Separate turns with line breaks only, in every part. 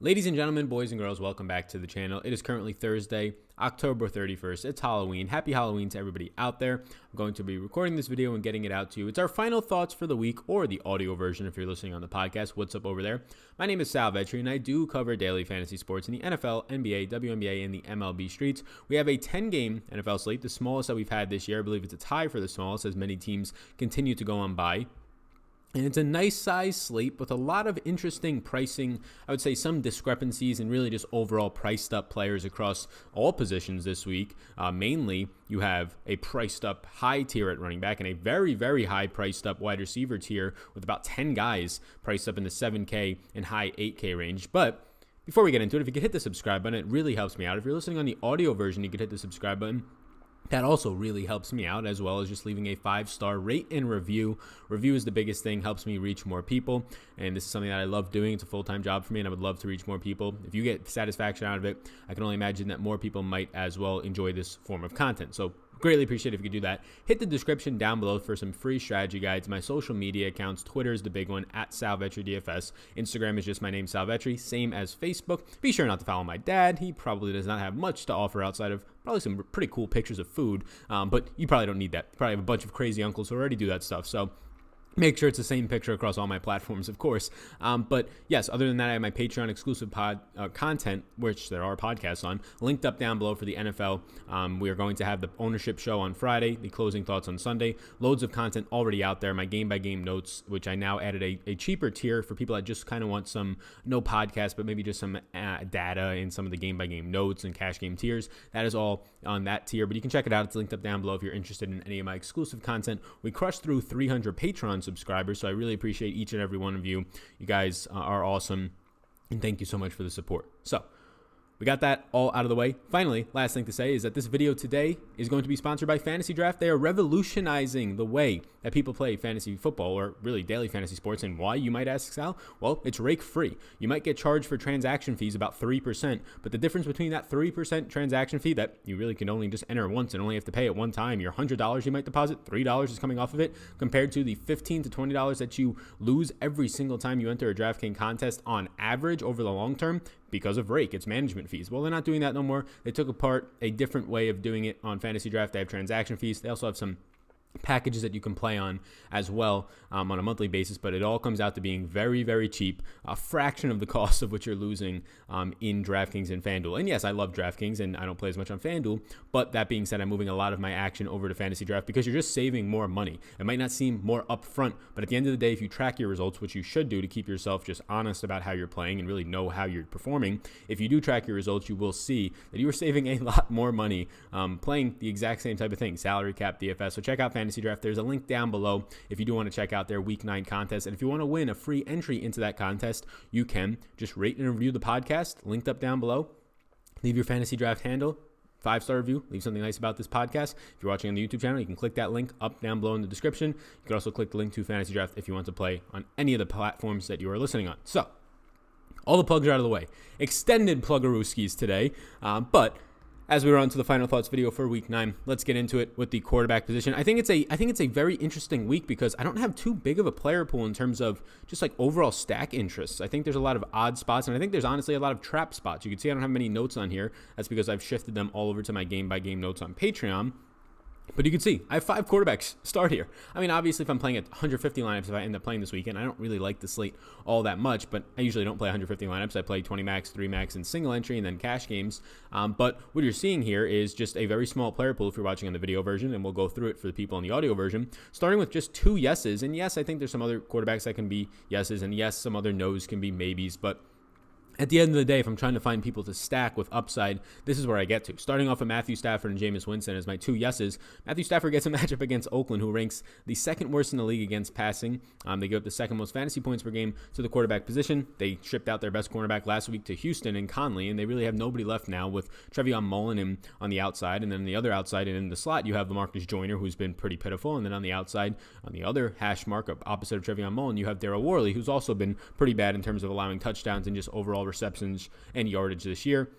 Ladies and gentlemen, boys and girls, welcome back to the channel. It is currently Thursday, October 31st. It's Halloween. Happy Halloween to everybody out there. I'm going to be recording this video and getting it out to you. It's our final thoughts for the week, or the audio version if you're listening on the podcast. What's up over there? My name is Sal Vetri, and I do cover daily fantasy sports in the NFL, NBA, WNBA, and the MLB streets. We have a 10-game NFL slate, the smallest that we've had this year. I believe it's a tie for the smallest as many teams continue to go on bye. And it's a nice size slate with a lot of interesting pricing. I would say some discrepancies and really just overall priced up players across all positions this week. Mainly, you have a priced up high tier at running back and a very, very high priced up wide receiver tier with about 10 guys priced up in the 7K and high 8K range. But before we get into it, if you could hit the subscribe button, it really helps me out. If you're listening on the audio version, you could hit the subscribe button. That also really helps me out, as well as just leaving a 5-star rate and review. Review is the biggest thing, helps me reach more people, and this is something that I love doing. It's a full-time job for me, and I would love to reach more people. If you get satisfaction out of it, I can only imagine that more people might as well enjoy this form of content. So greatly appreciate it if you could do that. Hit the description down below for some free strategy guides. My social media accounts, Twitter is the big one, at SalVetriDFS. Instagram is just my name, Sal Vetri, same as Facebook. Be sure not to follow my dad. He probably does not have much to offer outside of probably some pretty cool pictures of food, but you probably don't need that. You probably have a bunch of crazy uncles who already do that stuff, so make sure it's the same picture across all my platforms, of course. But yes, other than that, I have my Patreon exclusive content, which there are podcasts on, linked up down below for the NFL. We are going to have the ownership show on Friday, the closing thoughts on Sunday. Loads of content already out there. My game-by-game notes, which I now added a cheaper tier for people that just kind of want some, no podcast, but maybe just some data in some of the game-by-game notes and cash game tiers. That is all on that tier, but you can check it out. It's linked up down below if you're interested in any of my exclusive content. We crushed through 300 Patreon subscribers, so I really appreciate each and every one of you. You guys are awesome, and thank you so much for the support. So we got that all out of the way. Finally, last thing to say is that this video today is going to be sponsored by FantasyDraft. They are revolutionizing the way that people play fantasy football, or really daily fantasy sports. And why, you might ask, Sal? Well, it's rake free. You might get charged for transaction fees about 3%, but the difference between that 3% transaction fee that you really can only just enter once and only have to pay it one time, your $100 you might deposit, $3 is coming off of it, compared to the $15 to $20 that you lose every single time you enter a DraftKings contest on average over the long term, because of rake. It's management fees. Well, they're not doing that no more. They took apart a different way of doing it on FantasyDraft. They have transaction fees. They also have some packages that you can play on as well on a monthly basis, but it all comes out to being very, very cheap, a fraction of the cost of what you're losing in DraftKings and FanDuel. And yes, I love DraftKings and I don't play as much on FanDuel, but that being said, I'm moving a lot of my action over to FantasyDraft because you're just saving more money. It might not seem more upfront, but at the end of the day, if you track your results, which you should do to keep yourself just honest about how you're playing and really know how you're performing, if you do track your results, you will see that you are saving a lot more money playing the exact same type of thing, salary cap DFS. So check out FantasyDraft. There's a link down below if you do want to check out their Week 9 contest. And if you want to win a free entry into that contest, you can just rate and review the podcast, linked up down below. Leave your FantasyDraft handle, 5-star review, leave something nice about this podcast. If you're watching on the YouTube channel, you can click that link up down below in the description. You can also click the link to FantasyDraft if you want to play on any of the platforms that you are listening on. So, all the plugs are out of the way. Extended pluggerooskies today, but as we were on to the final thoughts video for Week 9, let's get into it with the quarterback position. I think it's a very interesting week because I don't have too big of a player pool in terms of just like overall stack interests. I think there's a lot of odd spots, and I think there's honestly a lot of trap spots. You can see I don't have many notes on here. That's because I've shifted them all over to my game-by-game notes on Patreon. But you can see, I have 5 quarterbacks start here. I mean, obviously, if I'm playing at 150 lineups, if I end up playing this weekend, I don't really like the slate all that much, but I usually don't play 150 lineups. I play 20 max, 3 max, and single entry, and then cash games. But what you're seeing here is just a very small player pool if you're watching on the video version, and we'll go through it for the people on the audio version, starting with just 2 yeses. And yes, I think there's some other quarterbacks that can be yeses, and yes, some other nos can be maybes, but at the end of the day, if I'm trying to find people to stack with upside, this is where I get to. Starting off with Matthew Stafford and Jameis Winston as my 2 yeses. Matthew Stafford gets a matchup against Oakland, who ranks the 2nd worst in the league against passing. They give up the 2nd most fantasy points per game to the quarterback position. They shipped out their best cornerback last week to Houston and Conley, and they really have nobody left now with Trevion Mullen on the outside. And then on the other outside and in the slot, you have LaMarcus Joyner, who's been pretty pitiful. And then on the outside, on the other hash mark opposite of Trevion Mullen, you have Darryl Worley, who's also been pretty bad in terms of allowing touchdowns and just overall receptions and yardage this year.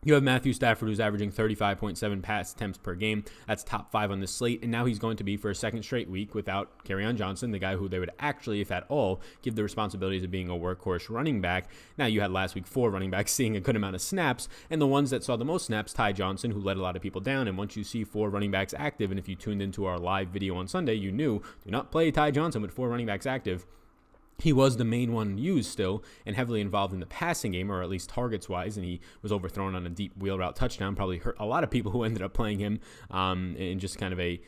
You have Matthew Stafford, who's averaging 35.7 pass attempts per game. That's top 5 on the slate, and now he's going to be for a second straight week without Kerryon Johnson, the guy who they would actually, if at all, give the responsibilities of being a workhorse running back. Now you had last week 4 running backs seeing a good amount of snaps, and the ones that saw the most snaps, Ty Johnson, who let a lot of people down. And once you see 4 running backs active, and if you tuned into our live video on Sunday, you knew, do not play Ty Johnson with 4 running backs active. He was the main one used still and heavily involved in the passing game, or at least targets-wise, and he was overthrown on a deep wheel route touchdown. Probably hurt a lot of people who ended up playing him in just kind of a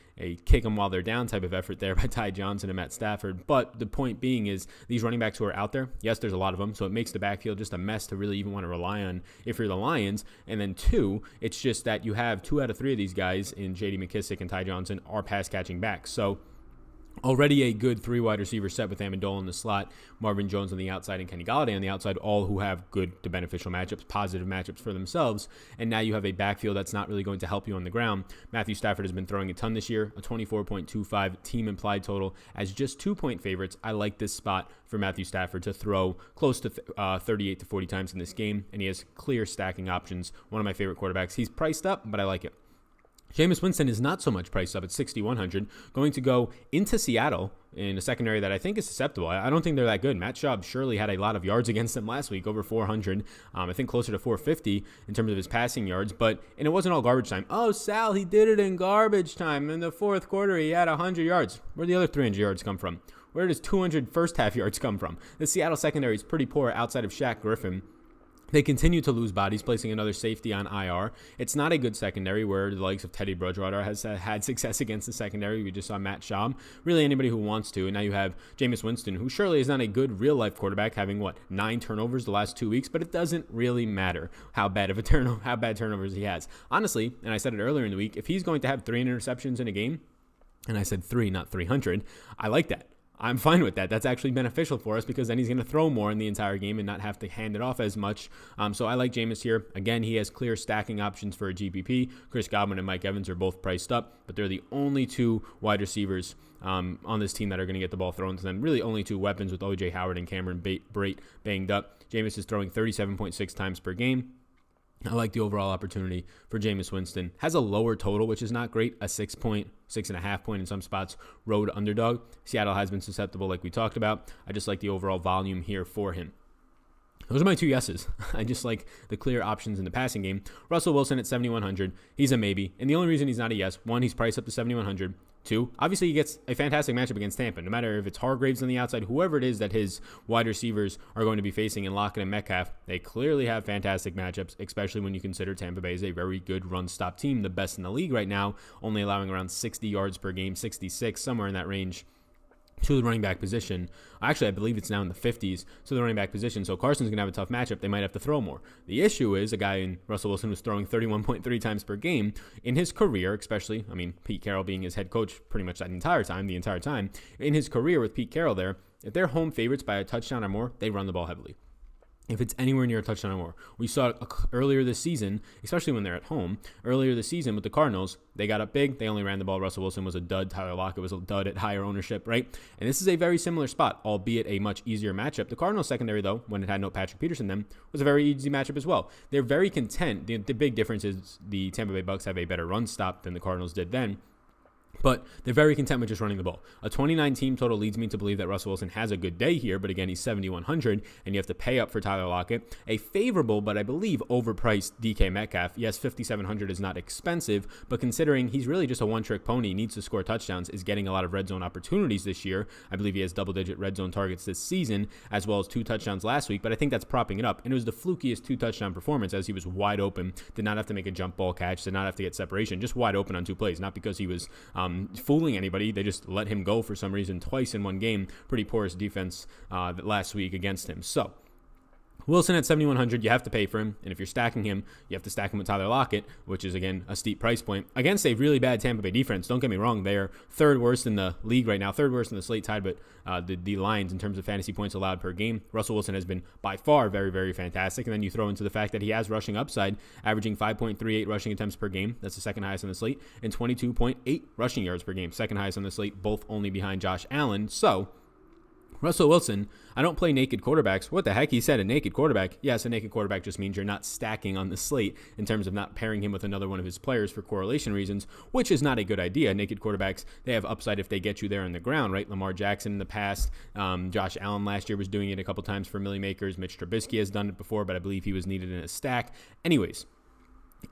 kick them while they're down type of effort there by Ty Johnson and Matt Stafford. But the point being is these running backs who are out there, yes, there's a lot of them, so it makes the backfield just a mess to really even want to rely on if you're the Lions. And then 2, it's just that you have 2 out of 3 of these guys in J.D. McKissic and Ty Johnson are pass-catching backs. So already a good 3 wide receiver set with Amendola in the slot, Marvin Jones on the outside, and Kenny Golladay on the outside, all who have good to beneficial matchups, positive matchups for themselves. And now you have a backfield that's not really going to help you on the ground. Matthew Stafford has been throwing a ton this year, a 24.25 team implied total as just 2-point favorites. I like this spot for Matthew Stafford to throw close to 38 to 40 times in this game, and he has clear stacking options. One of my favorite quarterbacks. He's priced up, but I like it. Jameis Winston is not so much priced up at 6,100, going to go into Seattle in a secondary that I think is susceptible. I don't think they're that good. Matt Schaub surely had a lot of yards against them last week, over 400. I think closer to 450 in terms of his passing yards, and it wasn't all garbage time. Oh, Sal, he did it in garbage time. In the fourth quarter, he had 100 yards. Where'd the other 300 yards come from? Where does 200 first half yards come from? The Seattle secondary is pretty poor outside of Shaq Griffin. They continue to lose bodies, placing another safety on IR. It's not a good secondary where the likes of Teddy Bridgewater has had success against the secondary. We just saw Matt Schaub. Really anybody who wants to. And now you have Jameis Winston, who surely is not a good real-life quarterback, having, 9 turnovers the last 2 weeks, but it doesn't really matter how bad turnovers he has. Honestly, and I said it earlier in the week, if he's going to have 3 interceptions in a game, and I said 3, not 300, I like that. I'm fine with that. That's actually beneficial for us because then he's going to throw more in the entire game and not have to hand it off as much. So I like Jameis here. Again, he has clear stacking options for a GPP. Chris Godwin and Mike Evans are both priced up, but they're the only 2 wide receivers on this team that are going to get the ball thrown to them. Really only 2 weapons with O.J. Howard and Cameron Brate banged up. Jameis is throwing 37.6 times per game. I like the overall opportunity for Jameis Winston. Has a lower total, which is not great. A 6.5 point in some spots road underdog. Seattle has been susceptible like we talked about. I just like the overall volume here for him. Those are my 2 yeses. I just like the clear options in the passing game. Russell Wilson at 7,100. He's a maybe. And the only reason he's not a yes, 1, he's priced up to 7,100. 2, obviously he gets a fantastic matchup against Tampa. No matter if it's Hargraves on the outside, whoever it is that his wide receivers are going to be facing in Lockett and Metcalf, they clearly have fantastic matchups, especially when you consider Tampa Bay is a very good run-stop team, the best in the league right now, only allowing around 60 yards per game, 66, somewhere in that range, to the running back position. Actually, I believe it's now in the 50s to the running back position. So Carson's going to have a tough matchup. They might have to throw more. The issue is a guy in Russell Wilson who's throwing 31.3 times per game in his career, especially, Pete Carroll being his head coach pretty much the entire time, in his career with Pete Carroll there, if they're home favorites by a touchdown or more, they run the ball heavily. If it's anywhere near a touchdown or more. We saw it earlier this season, especially when they're at home. Earlier this season with the Cardinals, they got up big. They only ran the ball. Russell Wilson was a dud. Tyler Lockett was a dud at higher ownership, right? And this is a very similar spot, albeit a much easier matchup. The Cardinals secondary, though, when it had no Patrick Peterson then, was a very easy matchup as well. They're very content. The big difference is the Tampa Bay Bucks have a better run stop than the Cardinals did then. But they're very content with just running the ball. A 29 team total leads me to believe that Russell Wilson has a good day here, but again, he's 7,100, and you have to pay up for Tyler Lockett. A favorable, but I believe overpriced DK Metcalf. Yes, 5,700 is not expensive, but considering he's really just a one-trick pony, needs to score touchdowns, is getting a lot of red zone opportunities this year. I believe he has double-digit red zone targets this season, as well as 2 touchdowns last week, but I think that's propping it up. And it was the flukiest 2-touchdown performance as he was wide open, did not have to make a jump ball catch, did not have to get separation, just wide open on 2 plays, not because he was fooling anybody. They just let him go for some reason twice in one game. Pretty porous defense last week against him. So Wilson at 7,100, you have to pay for him. And if you're stacking him, you have to stack him with Tyler Lockett, which is, again, a steep price point. Against a really bad Tampa Bay defense, don't get me wrong, they're 3rd worst in the league right now, 3rd worst in the slate, tied with the Lions in terms of fantasy points allowed per game. Russell Wilson has been by far very, very fantastic. And then you throw into the fact that he has rushing upside, averaging 5.38 rushing attempts per game. That's the 2nd highest on the slate. And 22.8 rushing yards per game, 2nd highest on the slate, both only behind Josh Allen. So Russell Wilson, I don't play naked quarterbacks. What the heck? He said a naked quarterback. Yes, a naked quarterback just means you're not stacking on the slate in terms of not pairing him with another one of his players for correlation reasons, which is not a good idea. Naked quarterbacks, they have upside if they get you there on the ground, right? Lamar Jackson in the past, Josh Allen last year was doing it a couple times for Millie Makers. Mitch Trubisky has done it before, but I believe he was needed in a stack. Anyways,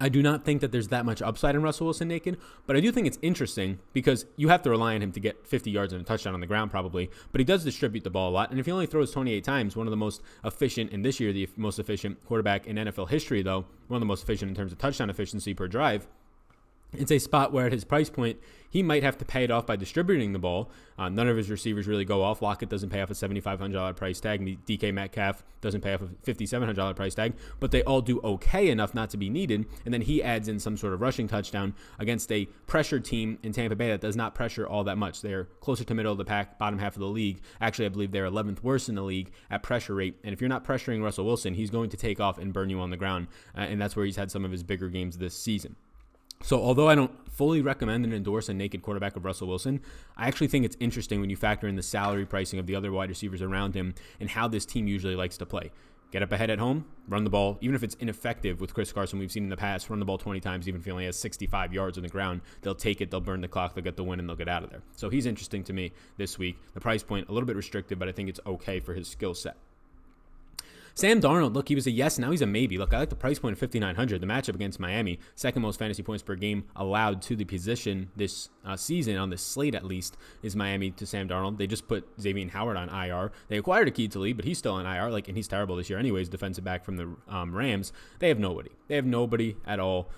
I do not think that there's that much upside in Russell Wilson naked, but I do think it's interesting because you have to rely on him to get 50 yards and a touchdown on the ground probably, but he does distribute the ball a lot, and if he only throws 28 times, one of the most efficient, in this year, the most efficient quarterback in NFL history, though, one of the most efficient in terms of touchdown efficiency per drive, it's a spot where at his price point, he might have to pay it off by distributing the ball. None of his receivers really go off. Lockett doesn't pay off a $7,500 price tag. DK Metcalf doesn't pay off a $5,700 price tag, but they all do okay enough not to be needed. And then he adds in some sort of rushing touchdown against a pressured team in Tampa Bay that does not pressure all that much. They're closer to middle of the pack, bottom half of the league. Actually, I believe they're 11th worst in the league at pressure rate. And if you're not pressuring Russell Wilson, he's going to take off and burn you on the ground. And that's where he's had some of his bigger games this season. So although I don't fully recommend and endorse a naked quarterback of Russell Wilson, I actually think it's interesting when you factor in the salary pricing of the other wide receivers around him and how this team usually likes to play. Get up ahead at home, run the ball. Even if it's ineffective with Chris Carson, we've seen in the past, run the ball 20 times, even if he only has 65 yards on the ground. They'll take it, they'll burn the clock, they'll get the win, and they'll get out of there. So he's interesting to me this week. The price point, a little bit restricted, but I think it's okay for his skill set. Sam Darnold, look, he was a yes, now he's a maybe. Look, I like the price point of $5,900. The matchup against Miami, second most fantasy points per game allowed to the position this season, on this slate at least, is Miami to Sam Darnold. They just put Xavier Howard on IR. They acquired Aqib Talib, but he's still on IR, and he's terrible this year anyways, defensive back from the Rams. They have nobody. They have nobody at all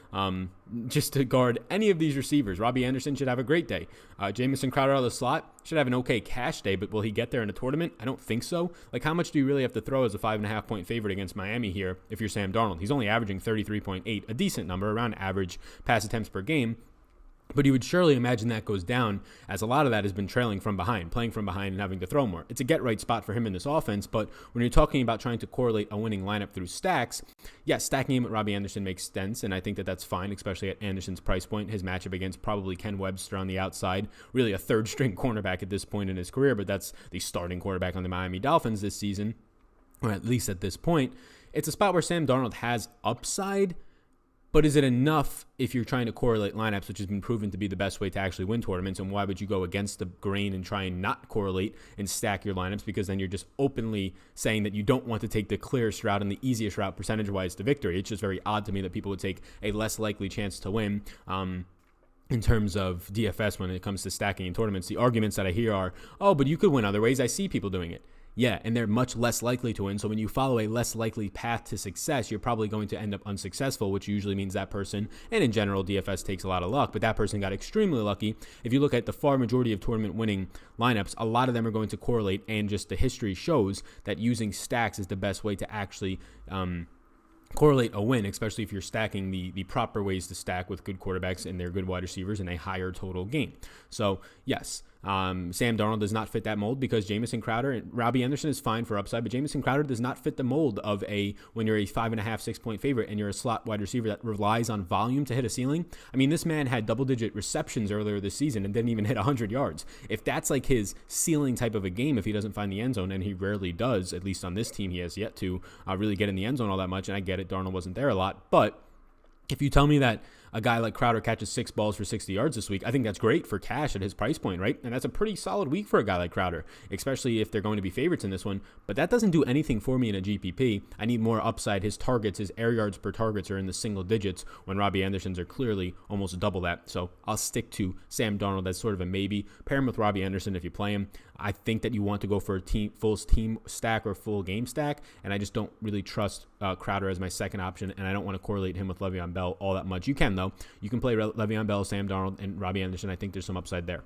just to guard any of these receivers. Robbie Anderson should have a great day. Jamison Crowder out of the slot should have an okay cash day, but will he get there in a tournament? I don't think so. Like, how much do you really have to throw as a 5.5 point favorite against Miami here if you're Sam Darnold? He's only averaging 33.8, a decent number, around average pass attempts per game. But you would surely imagine that goes down, as a lot of that has been trailing from behind, playing from behind and having to throw more. It's a get-right spot for him in this offense, but when you're talking about trying to correlate a winning lineup through stacks, yes, stacking him with Robbie Anderson makes sense, and I think that that's fine, especially at Anderson's price point. His matchup against probably Ken Webster on the outside, really a third-string cornerback at this point in his career, but that's the starting quarterback on the Miami Dolphins this season, or at least at this point. It's a spot where Sam Darnold has upside, but is it enough if you're trying to correlate lineups, which has been proven to be the best way to actually win tournaments? And why would you go against the grain and try and not correlate and stack your lineups? Because then you're just openly saying that you don't want to take the clearest route and the easiest route percentage-wise to victory. It's just very odd to me that people would take a less likely chance to win in terms of DFS when it comes to stacking in tournaments. The arguments that I hear are, oh, but you could win other ways. I see people doing it. Yeah, and they're much less likely to win. So when you follow a less likely path to success, you're probably going to end up unsuccessful, which usually means that person, and in general, DFS takes a lot of luck, but that person got extremely lucky. If you look at the far majority of tournament winning lineups, a lot of them are going to correlate, and just the history shows that using stacks is the best way to actually correlate a win, especially if you're stacking the proper ways to stack with good quarterbacks and their good wide receivers in a higher total game. So yes, Sam Darnold does not fit that mold because Jamison Crowder and Robbie Anderson is fine for upside, but Jamison Crowder does not fit the mold of when you're a 5.5, 6 point favorite and you're a slot wide receiver that relies on volume to hit a ceiling. I mean, this man had double-digit receptions earlier this season and didn't even hit 100 yards. If that's like his ceiling type of a game, if he doesn't find the end zone, and he rarely does, at least on this team, he has yet to really get in the end zone all that much, and I get it, Darnold wasn't there a lot, but if you tell me that a guy like Crowder catches 6 balls for 60 yards this week, I think that's great for cash at his price point, right? And that's a pretty solid week for a guy like Crowder, especially if they're going to be favorites in this one. But that doesn't do anything for me in a GPP. I need more upside. His targets, his air yards per targets are in the single digits when Robbie Anderson's are clearly almost double that. So I'll stick to Sam Darnold as sort of a maybe. Pair him with Robbie Anderson if you play him. I think that you want to go for a full team stack or full game stack, and I just don't really trust Crowder as my second option, and I don't want to correlate him with Le'Veon Bell all that much. You can, though. You can play Le'Veon Bell, Sam Darnold, and Robbie Anderson. I think there's some upside there.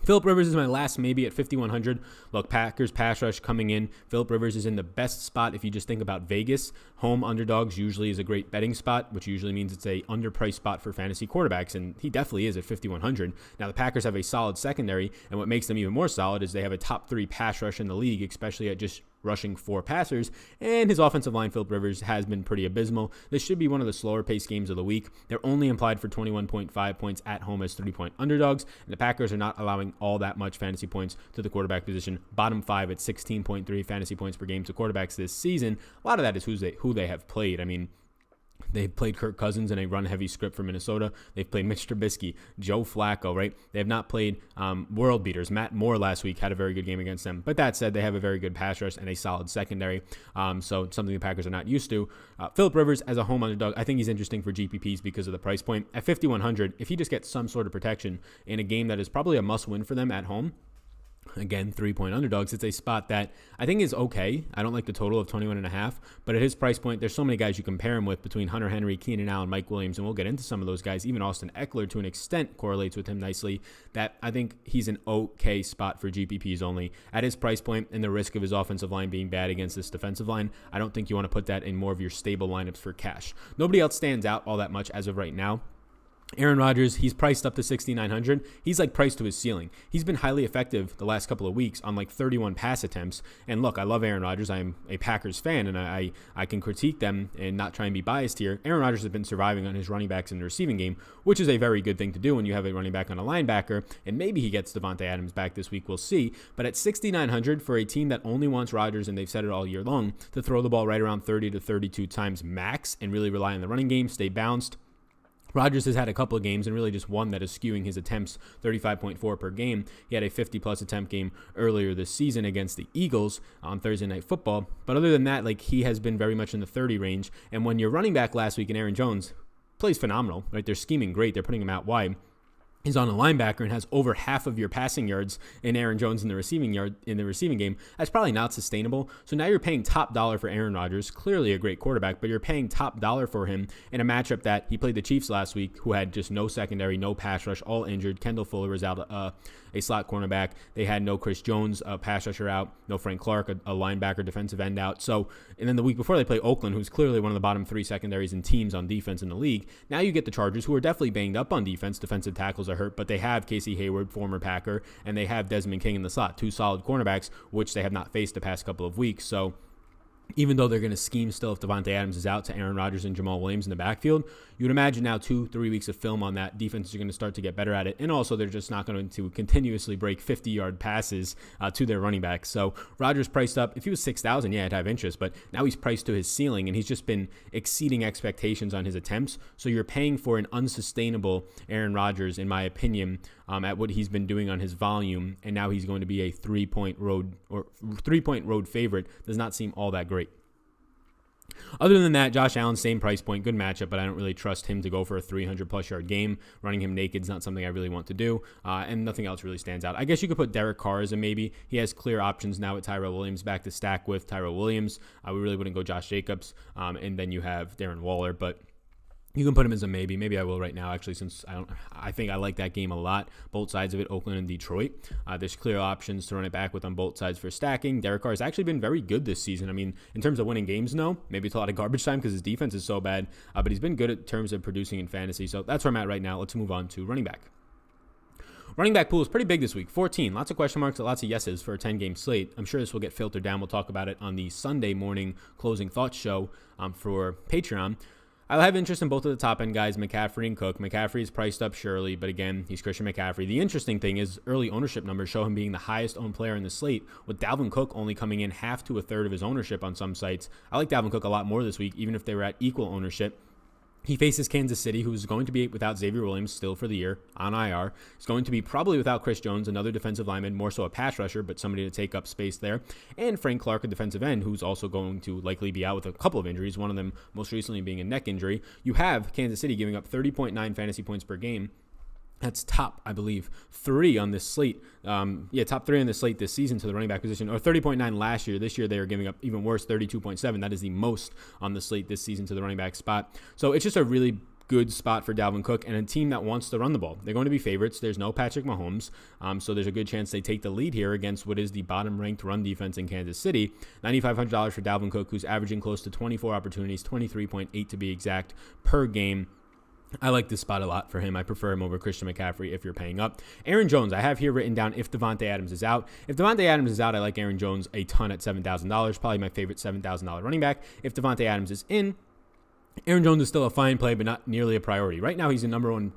Phillip Rivers is my last maybe at 5,100. Look, Packers pass rush coming in. Phillip Rivers is in the best spot if you just think about Vegas. Home underdogs usually is a great betting spot, which usually means it's a underpriced spot for fantasy quarterbacks, and he definitely is at 5,100. Now, the Packers have a solid secondary, and what makes them even more solid is they have a top 3 pass rush in the league, especially at just rushing 4 passers, and his offensive line, Philip Rivers, has been pretty abysmal. This should be one of the slower paced games of the week. They're only implied for 21.5 points at home as 3-point underdogs, and the Packers are not allowing all that much fantasy points to the quarterback position. Bottom 5 at 16.3 fantasy points per game to quarterbacks this season. A lot of that is who they have played. I mean, they've played Kirk Cousins in a run-heavy script for Minnesota. They've played Mitch Trubisky, Joe Flacco, right? They have not played world beaters. Matt Moore last week had a very good game against them. But that said, they have a very good pass rush and a solid secondary. So something the Packers are not used to. Philip Rivers as a home underdog, I think he's interesting for GPPs because of the price point. At 5,100, if he just gets some sort of protection in a game that is probably a must-win for them at home, again, 3-point underdogs, it's a spot that I think is okay. I don't like the total of 21.5, but at his price point, there's so many guys you compare him with between Hunter Henry, Keenan Allen, Mike Williams, and we'll get into some of those guys. Even Austin Eckler, to an extent, correlates with him nicely, that I think he's an okay spot for GPPs only. At his price point and the risk of his offensive line being bad against this defensive line, I don't think you want to put that in more of your stable lineups for cash. Nobody else stands out all that much as of right now. Aaron Rodgers, he's priced up to 6,900. He's like priced to his ceiling. He's been highly effective the last couple of weeks on like 31 pass attempts. And look, I love Aaron Rodgers. I'm a Packers fan, and I can critique them and not try and be biased here. Aaron Rodgers has been surviving on his running backs in the receiving game, which is a very good thing to do when you have a running back on a linebacker. And maybe he gets Devontae Adams back this week. We'll see. But at 6,900 for a team that only wants Rodgers, and they've said it all year long, to throw the ball right around 30 to 32 times max and really rely on the running game, stay balanced. Rodgers has had a couple of games and really just one that is skewing his attempts 35.4 per game. He had a 50-plus attempt game earlier this season against the Eagles on Thursday Night Football. But other than that, like, he has been very much in the 30 range. And when your running back last week in Aaron Jones plays phenomenal, right? They're scheming great. They're putting him out wide. He's on a linebacker and has over half of your passing yards in Aaron Jones in the receiving game. That's probably not sustainable. So now you're paying top dollar for Aaron Rodgers, clearly a great quarterback, but you're paying top dollar for him in a matchup that he played the Chiefs last week, who had just no secondary, no pass rush, all injured. Kendall Fuller was out, a slot cornerback. They had no Chris Jones, a pass rusher out, no Frank Clark, a linebacker, defensive end out. So, and then the week before they play Oakland, who's clearly one of the bottom 3 secondaries and teams on defense in the league. Now you get the Chargers, who are definitely banged up on defense. Defensive tackles are hurt, but they have Casey Hayward, former Packer, and they have Desmond King in the slot, 2 solid cornerbacks, which they have not faced the past couple of weeks. So even though they're going to scheme still if Devontae Adams is out to Aaron Rodgers and Jamal Williams in the backfield, you would imagine now 2-3 weeks of film on that, defenses are going to start to get better at it. And also they're just not going to continuously break 50-yard passes to their running backs. So Rodgers priced up. If he was 6,000, yeah, I'd have interest. But now he's priced to his ceiling, and he's just been exceeding expectations on his attempts. So you're paying for an unsustainable Aaron Rodgers, in my opinion, at what he's been doing on his volume. And now he's going to be a 3-point road favorite. Does not seem all that great. Other than that, Josh Allen, same price point, good matchup, but I don't really trust him to go for a 300-plus yard game. Running him naked is not something I really want to do, and nothing else really stands out. I guess you could put Derek Carr as a maybe. He has clear options now with Tyrell Williams back to stack with. Tyrell Williams, we really wouldn't go Josh Jacobs, and then you have Darren Waller, but you can put him as a maybe. Maybe I will right now, actually, since I think I like that game a lot. Both sides of it, Oakland and Detroit. There's clear options to run it back with on both sides for stacking. Derek Carr has actually been very good this season. I mean, in terms of winning games, no. Maybe it's a lot of garbage time because his defense is so bad, but he's been good in terms of producing in fantasy. So that's where I'm at right now. Let's move on to running back. Running back pool is pretty big this week, 14. Lots of question marks, lots of yeses for a 10-game slate. I'm sure this will get filtered down. We'll talk about it on the Sunday morning closing thoughts show for Patreon. I'll have interest in both of the top-end guys, McCaffrey and Cook. McCaffrey is priced up surely, but again, he's Christian McCaffrey. The interesting thing is early ownership numbers show him being the highest-owned player in the slate, with Dalvin Cook only coming in half to a third of his ownership on some sites. I like Dalvin Cook a lot more this week, even if they were at equal ownership. He faces Kansas City, who's going to be without Xavier Williams still for the year on IR. He's going to be probably without Chris Jones, another defensive lineman, more so a pass rusher, but somebody to take up space there. And Frank Clark, a defensive end, who's also going to likely be out with a couple of injuries, one of them most recently being a neck injury. You have Kansas City giving up 30.9 fantasy points per game. That's top, I believe, 3 on this slate. Top 3 on the slate this season to the running back position, or 30.9 last year. This year they are giving up even worse, 32.7. That is the most on the slate this season to the running back spot. So it's just a really good spot for Dalvin Cook and a team that wants to run the ball. They're going to be favorites. There's no Patrick Mahomes, so there's a good chance they take the lead here against what is the bottom-ranked run defense in Kansas City. $9,500 for Dalvin Cook, who's averaging close to 24 opportunities, 23.8 to be exact, per game. I like this spot a lot for him. I prefer him over Christian McCaffrey if you're paying up. Aaron Jones, I have here written down if Devontae Adams is out. If Devontae Adams is out, I like Aaron Jones a ton at $7,000. Probably my favorite $7,000 running back. If Devontae Adams is in, Aaron Jones is still a fine play, but not nearly a priority. Right now, he's the number one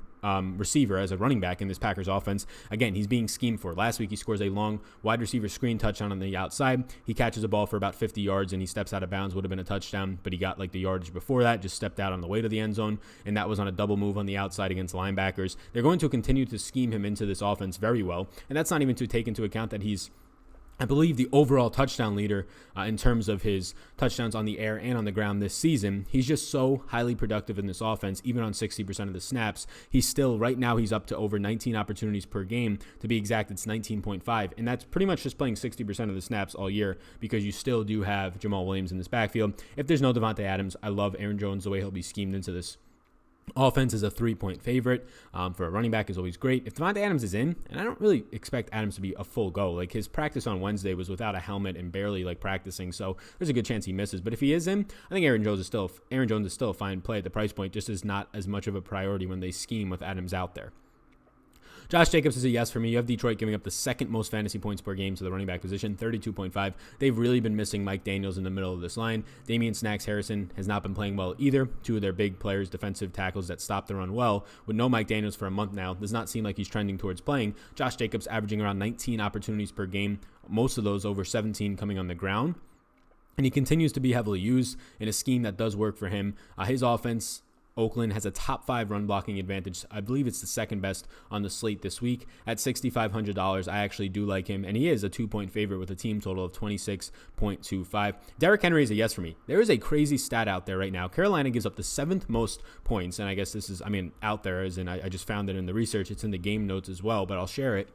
receiver as a running back in this Packers offense. Again, he's being schemed for. Last week, he scores a long wide receiver screen touchdown on the outside. He catches a ball for about 50 yards and he steps out of bounds. Would have been a touchdown, but he got like the yardage before that, just stepped out on the way to the end zone, and that was on a double move on the outside against linebackers. They're going to continue to scheme him into this offense very well, and that's not even to take into account that he's, I believe, the overall touchdown leader in terms of his touchdowns on the air and on the ground this season. He's just so highly productive in this offense, even on 60% of the snaps. He's still, right now, he's up to over 19 opportunities per game. To be exact, it's 19.5, and that's pretty much just playing 60% of the snaps all year because you still do have Jamal Williams in this backfield. If there's no Devontae Adams, I love Aaron Jones, the way he'll be schemed into this offense is a 3-point favorite for a running back is always great. If Devontae Adams is in, and I don't really expect Adams to be a full go, like his practice on Wednesday was without a helmet and barely like practicing, so there's a good chance he misses. But if he is in, I think Aaron Jones is still a fine play at the price point, just is not as much of a priority when they scheme with Adams out there. Josh Jacobs is a yes for me. You have Detroit giving up the second most fantasy points per game to the running back position, 32.5. They've really been missing Mike Daniels in the middle of this line. Damian Snacks Harrison has not been playing well either. Two of their big players, defensive tackles that stop the run well. With no Mike Daniels for a month now, does not seem like he's trending towards playing. Josh Jacobs averaging around 19 opportunities per game, most of those over 17 coming on the ground. And he continues to be heavily used in a scheme that does work for him. His offense, Oakland, has a top 5 run blocking advantage. I believe it's the second best on the slate this week. At $6,500, I actually do like him, and he is a 2-point favorite with a team total of 26.25. Derrick Henry is a yes for me. There is a crazy stat out there right now. Carolina gives up the 7th most points, and I guess this is, out there as in I just found it in the research. It's in the game notes as well, but I'll share it.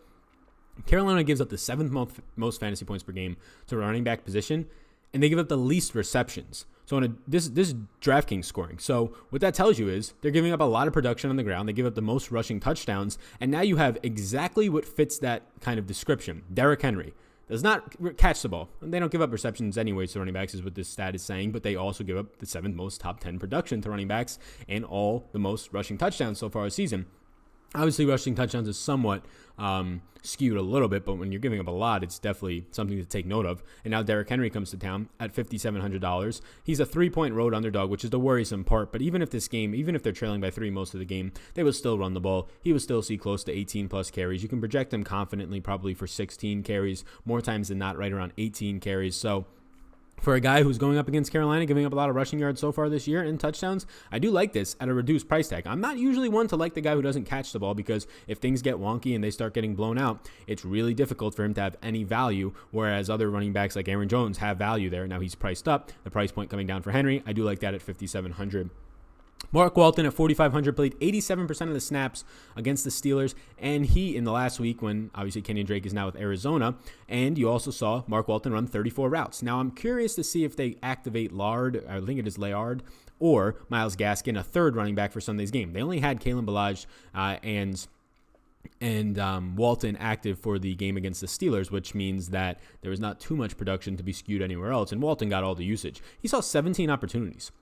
Carolina gives up the 7th most fantasy points per game to a running back position, and they give up the least receptions. So this is DraftKings scoring. So what that tells you is they're giving up a lot of production on the ground. They give up the most rushing touchdowns. And now you have exactly what fits that kind of description. Derrick Henry does not catch the ball. And they don't give up receptions anyway to running backs is what this stat is saying. But they also give up the 7th most top 10 production to running backs and all the most rushing touchdowns so far this season. Obviously, rushing touchdowns is somewhat skewed a little bit, but when you're giving up a lot, it's definitely something to take note of. And now Derrick Henry comes to town at $5,700. He's a 3-point road underdog, which is the worrisome part. But even if they're trailing by 3 most of the game, they will still run the ball. He will still see close to 18-plus carries. You can project him confidently probably for 16 carries, more times than not right around 18 carries. So for a guy who's going up against Carolina, giving up a lot of rushing yards so far this year and touchdowns, I do like this at a reduced price tag. I'm not usually one to like the guy who doesn't catch the ball because if things get wonky and they start getting blown out, it's really difficult for him to have any value, whereas other running backs like Aaron Jones have value there. Now he's priced up. The price point coming down for Henry, I do like that at $5,700. Mark Walton at $4,500 played 87% of the snaps against the Steelers, and he, in the last week when obviously Kenyon Drake is now with Arizona, and you also saw Mark Walton run 34 routes. Now I'm curious to see if they activate Lard, I think it is Layard, or Myles Gaskin, a third running back for Sunday's game. They only had Kalen Ballage and Walton active for the game against the Steelers, which means that there was not too much production to be skewed anywhere else, and Walton got all the usage. He saw 17 opportunities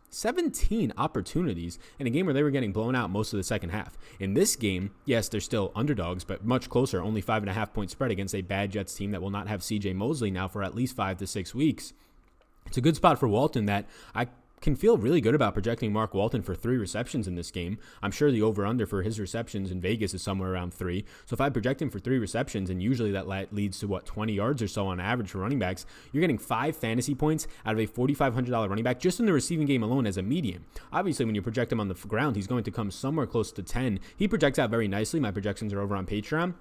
in a game where they were getting blown out most of the second half. In this game, yes, they're still underdogs, but much closer, only 5.5-point spread against a bad Jets team that will not have C.J. Mosley now for at least 5 to 6 weeks. It's a good spot for Walton that I can feel really good about projecting Mark Walton for 3 receptions in this game. I'm sure the over-under for his receptions in Vegas is somewhere around 3. So if I project him for 3 receptions, and usually that leads to, 20 yards or so on average for running backs, you're getting 5 fantasy points out of a $4,500 running back just in the receiving game alone as a median. Obviously, when you project him on the ground, he's going to come somewhere close to 10. He projects out very nicely. My projections are over on Patreon.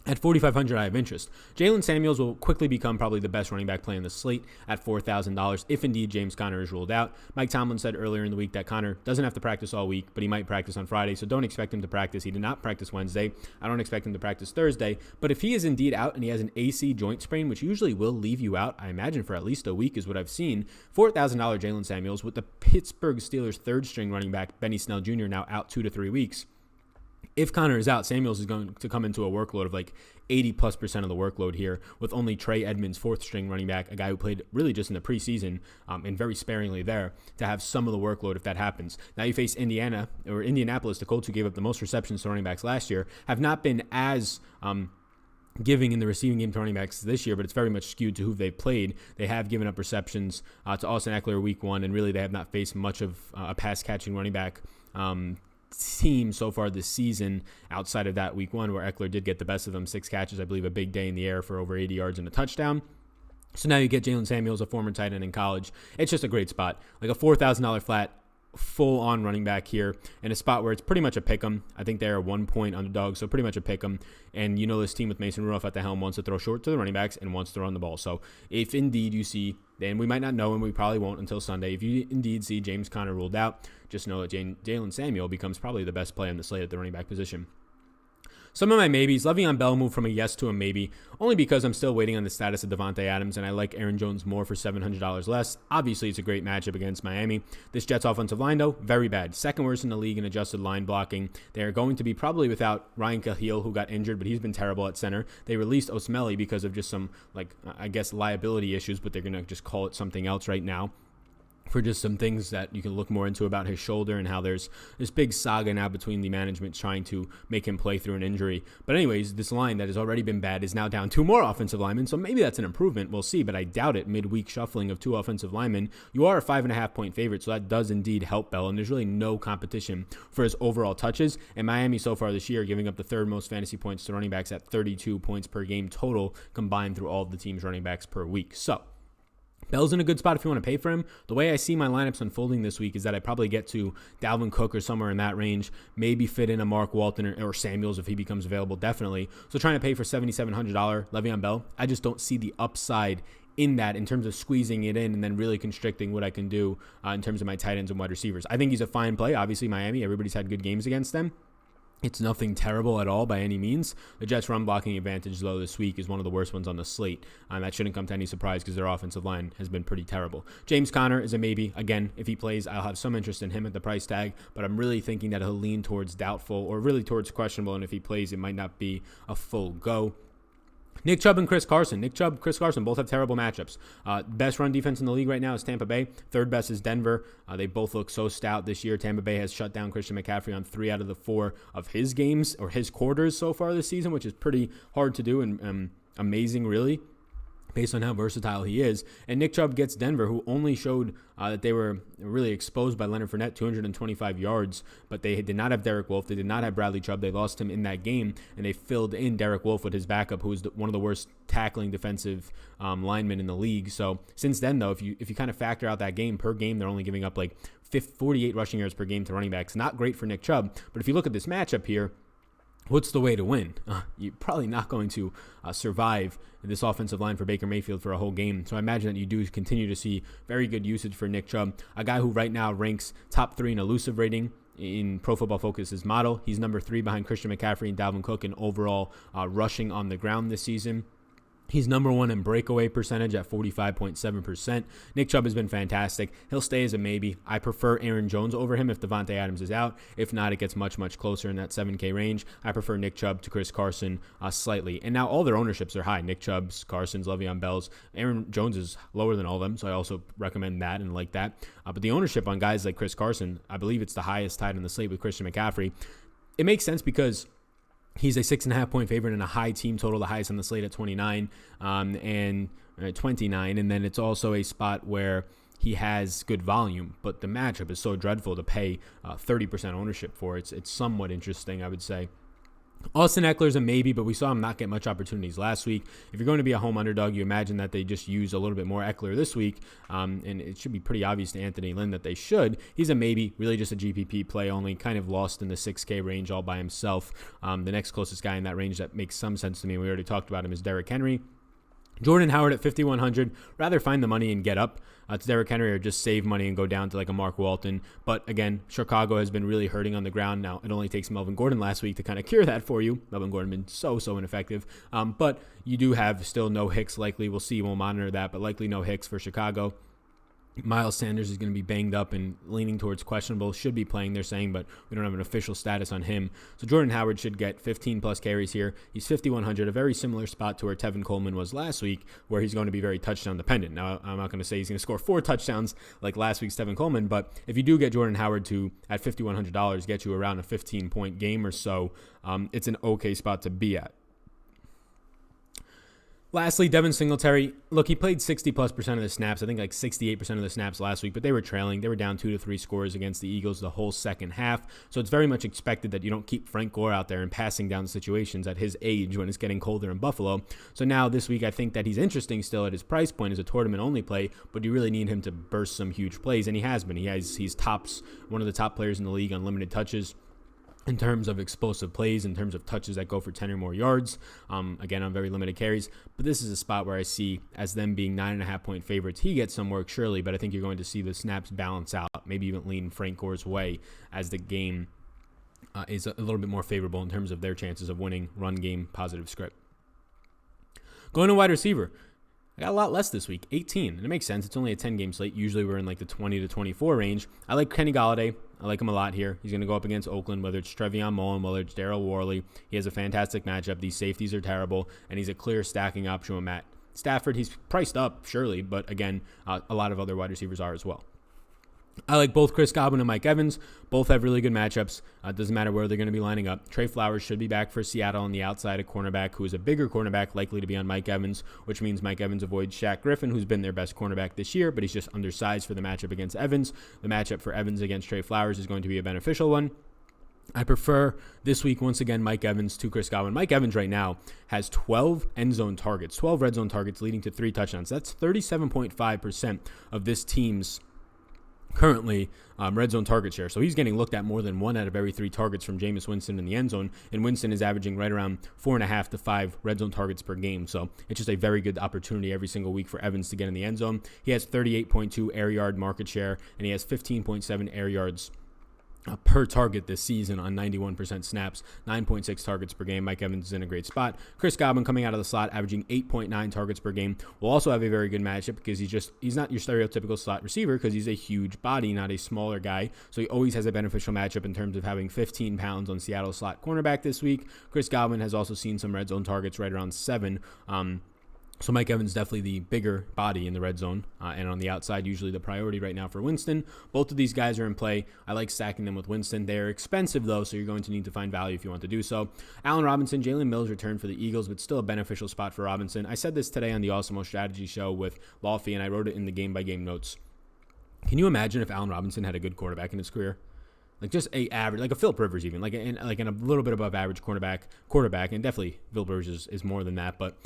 At $4,500, I have interest. Jalen Samuels will quickly become probably the best running back play in the slate at $4,000 if indeed James Conner is ruled out. Mike Tomlin said earlier in the week that Conner doesn't have to practice all week, but he might practice on Friday, so don't expect him to practice. He did not practice Wednesday. I don't expect him to practice Thursday, but if he is indeed out and he has an AC joint sprain, which usually will leave you out, I imagine for at least a week is what I've seen, $4,000 Jalen Samuels with the Pittsburgh Steelers third-string running back Benny Snell Jr. now out 2 to 3 weeks. If Connor is out, Samuels is going to come into a workload of like 80+% of the workload here, with only Trey Edmonds, fourth string running back, a guy who played really just in the preseason and very sparingly there, to have some of the workload if that happens. Now you face Indianapolis, the Colts, who gave up the most receptions to running backs last year, have not been as giving in the receiving game to running backs this year, but it's very much skewed to who they've played. They have given up receptions to Austin Eckler week 1, and really they have not faced much of a pass-catching running back team so far this season outside of that week 1 where Eckler did get the best of them, 6 catches, I believe a big day in the air for over 80 yards and a touchdown. So now you get Jalen Samuels, a former tight end in college. It's just a great spot, like a $4,000 flat full-on running back here in a spot where it's pretty much a pick-em. I think they're a 1-point underdog, so pretty much a pick-em. And you know this team with Mason Rudolph at the helm wants to throw short to the running backs and wants to run the ball. So if indeed you see, and we might not know and we probably won't until Sunday, if you indeed see James Conner ruled out, just know that Jalen Samuel becomes probably the best play on the slate at the running back position. Some of my maybes, Le'Veon Bell moved from a yes to a maybe, only because I'm still waiting on the status of Devontae Adams, and I like Aaron Jones more for $700 less. Obviously, it's a great matchup against Miami. This Jets offensive line, though, very bad. Second worst in the league in adjusted line blocking. They are going to be probably without Ryan Cahill, who got injured, but he's been terrible at center. They released Osmelly because of just some, liability issues, but they're going to just call it something else right now, for just some things that you can look more into about his shoulder and how there's this big saga now between the management trying to make him play through an injury. But anyways, this line that has already been bad is now down 2 more offensive linemen, so maybe that's an improvement. We'll see, but I doubt it. Midweek shuffling of 2 offensive linemen. You are a 5.5-point favorite, so that does indeed help Bell, and there's really no competition for his overall touches. And Miami so far this year giving up the 3rd most fantasy points to running backs at 32 points per game total combined through all of the team's running backs per week. So Bell's in a good spot if you want to pay for him. The way I see my lineups unfolding this week is that I probably get to Dalvin Cook or somewhere in that range, maybe fit in a Mark Walton or Samuels if he becomes available, definitely. So trying to pay for $7,700 Le'Veon Bell, I just don't see the upside in that in terms of squeezing it in and then really constricting what I can do in terms of my tight ends and wide receivers. I think he's a fine play. Obviously, Miami, everybody's had good games against them. It's nothing terrible at all by any means. The Jets' run blocking advantage, though, this week is one of the worst ones on the slate. That shouldn't come to any surprise because their offensive line has been pretty terrible. James Conner is a maybe. Again, if he plays, I'll have some interest in him at the price tag, but I'm really thinking that he'll lean towards doubtful or really towards questionable, and if he plays, it might not be a full go. Nick Chubb and Chris Carson. Nick Chubb, Chris Carson both have terrible matchups. Best run defense in the league right now is Tampa Bay. Third best is Denver. They both look so stout this year. Tampa Bay has shut down Christian McCaffrey on 3 out of the 4 of his games or his quarters so far this season, which is pretty hard to do and amazing, really, based on how versatile he is. And Nick Chubb gets Denver, who only showed that they were really exposed by Leonard Fournette, 225 yards, but they did not have Derek Wolfe. They did not have Bradley Chubb. They lost him in that game, and they filled in Derek Wolfe with his backup, who is one of the worst tackling defensive linemen in the league. So since then, though, if you kind of factor out that game, per game, they're only giving up like 48 rushing yards per game to running backs. Not great for Nick Chubb, but if you look at this matchup here, what's the way to win? You're probably not going to survive this offensive line for Baker Mayfield for a whole game. So I imagine that you do continue to see very good usage for Nick Chubb, a guy who right now ranks top 3 in elusive rating in Pro Football Focus's model. He's number 3 behind Christian McCaffrey and Dalvin Cook in overall rushing on the ground this season. He's number 1 in breakaway percentage at 45.7%. Nick Chubb has been fantastic. He'll stay as a maybe. I prefer Aaron Jones over him if Devontae Adams is out. If not, it gets much, much closer in that 7K range. I prefer Nick Chubb to Chris Carson slightly. And now all their ownerships are high. Nick Chubb's, Carson's, Le'Veon Bell's. Aaron Jones is lower than all of them, so I also recommend that and like that. But the ownership on guys like Chris Carson, I believe it's the highest tied on the slate with Christian McCaffrey. It makes sense because he's a 6.5-point favorite and a high team total, the highest on the slate at 29 and 29. And then it's also a spot where he has good volume, but the matchup is so dreadful to pay 30% ownership for. It's somewhat interesting, I would say. Austin Eckler's a maybe, but we saw him not get much opportunities last week. If you're going to be a home underdog, you imagine that they just use a little bit more Eckler this week, and it should be pretty obvious to Anthony Lynn that they should. He's a maybe, really just a GPP play, only kind of lost in the 6K range all by himself. The next closest guy in that range that makes some sense to me, we already talked about him, is Derrick Henry. Jordan Howard at 5,100. Rather find the money and get up to Derrick Henry or just save money and go down to like a Mark Walton. But again, Chicago has been really hurting on the ground. Now, it only takes Melvin Gordon last week to kind of cure that for you. Melvin Gordon been so ineffective. But you do have still no Hicks likely. We'll see. We'll monitor that, but likely no Hicks for Chicago. Miles Sanders is going to be banged up and leaning towards questionable. Should be playing, they're saying, but we don't have an official status on him. So Jordan Howard should get 15-plus carries here. He's 5,100, a very similar spot to where Tevin Coleman was last week, where he's going to be very touchdown dependent. Now, I'm not going to say he's going to score 4 touchdowns like last week's Tevin Coleman, but if you do get Jordan Howard to, at $5,100, get you around a 15-point game or so, it's an okay spot to be at. Lastly, Devin Singletary. Look, he played 60+% of the snaps. I think like 68% of the snaps last week, but they were trailing. They were down 2 to 3 scores against the Eagles the whole second half. So it's very much expected that you don't keep Frank Gore out there and passing down situations at his age when it's getting colder in Buffalo. So now this week, I think that he's interesting still at his price point as a tournament-only play, but you really need him to burst some huge plays, and he has been. He's one of the top players in the league on limited touches in terms of explosive plays, in terms of touches that go for 10 or more yards, again, on very limited carries. But this is a spot where I see as them being 9.5-point favorites. He gets some work, surely, but I think you're going to see the snaps balance out, maybe even lean Frank Gore's way as the game is a little bit more favorable in terms of their chances of winning run game positive script. Going to wide receiver. I got a lot less this week, 18, and it makes sense. It's only a 10-game slate. Usually we're in like the 20 to 24 range. I like Kenny Golladay. I like him a lot here. He's going to go up against Oakland, whether it's Trevion Mullen, whether it's Darryl Worley. He has a fantastic matchup. These safeties are terrible, and he's a clear stacking option with Matt Stafford. He's priced up, surely, but again, a lot of other wide receivers are as well. I like both Chris Godwin and Mike Evans. Both have really good matchups. It doesn't matter where they're going to be lining up. Trey Flowers should be back for Seattle on the outside, a cornerback who is a bigger cornerback, likely to be on Mike Evans, which means Mike Evans avoids Shaq Griffin, who's been their best cornerback this year, but he's just undersized for the matchup against Evans. The matchup for Evans against Trey Flowers is going to be a beneficial one. I prefer this week, once again, Mike Evans to Chris Godwin. Mike Evans right now has 12 end zone targets, 12 red zone targets leading to 3 touchdowns. That's 37.5% of this team's currently red zone target share. So he's getting looked at more than 1 out of every 3 targets from Jameis Winston in the end zone. And Winston is averaging right around 4.5 to 5 red zone targets per game. So it's just a very good opportunity every single week for Evans to get in the end zone. He has 38.2 air yard market share, and he has 15.7 air yards per target this season on 91% snaps, 9.6 targets per game. Mike Evans is in a great spot. Chris Godwin coming out of the slot, averaging 8.9 targets per game, will also have a very good matchup because he's not your stereotypical slot receiver because he's a huge body, not a smaller guy. So he always has a beneficial matchup in terms of having 15 pounds on Seattle slot cornerback this week. Chris Godwin has also seen some red zone targets right around 7. So Mike Evans definitely the bigger body in the red zone, and on the outside, usually the priority right now for Winston. Both of these guys are in play. I like stacking them with Winston. They're expensive, though, so you're going to need to find value if you want to do so. Allen Robinson, Jalen Mills returned for the Eagles, but still a beneficial spot for Robinson. I said this today on the Awesome Strategy show with Lawfee, and I wrote it in the game-by-game notes. Can you imagine if Allen Robinson had a good quarterback in his career? Like just a average, like a Philip Rivers even, like in a little bit above average quarterback, and definitely Philip Rivers is more than that, but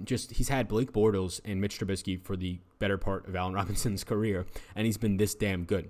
just he's had Blake Bortles and Mitch Trubisky for the better part of Allen Robinson's career, and he's been this damn good.